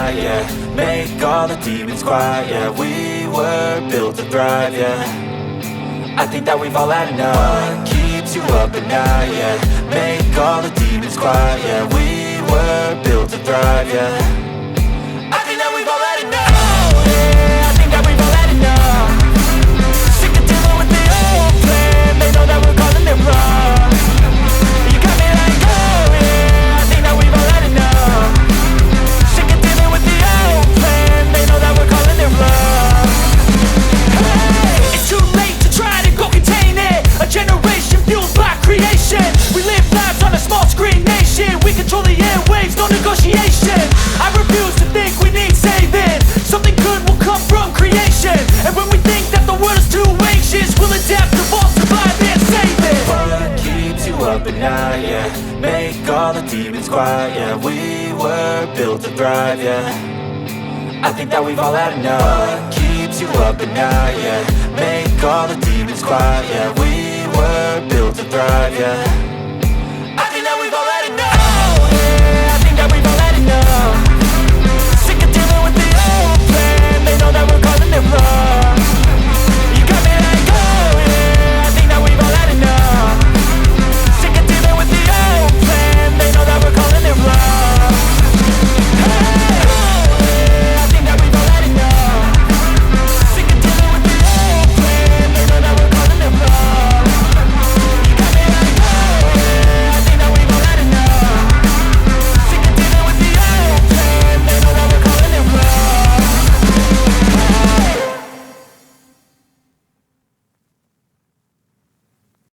night, yeah. Make all the demons quiet, yeah. We were built to thrive, yeah. I think that we've all had enough. What keeps you up at night, yeah. Make all the demons quiet, yeah. We were built to thrive, yeah. I think that we've all had enough. Oh yeah, I think that we've all had enough. Sick of dealing with the old plan. They know that we're calling it wrong. You got me like, oh yeah, I think that we've all had enough. Sick of dealing with the old plan. They know that we're calling it wrong. Hey, it's too late to try to go contain it. A generation fueled by creation. We live lives on a small screen nation. We control the airwaves, no negotiation. I refuse to think we need saving. Something good will come from creation. And when we think that the world is too anxious, we'll adapt, evolve, survive and save it. What keeps you up at night, yeah. Make all the demons quiet, yeah. We were built to thrive, yeah. I think that we've all had enough. What keeps you up at night, yeah. Make all the demons quiet, yeah. We were built to thrive, yeah.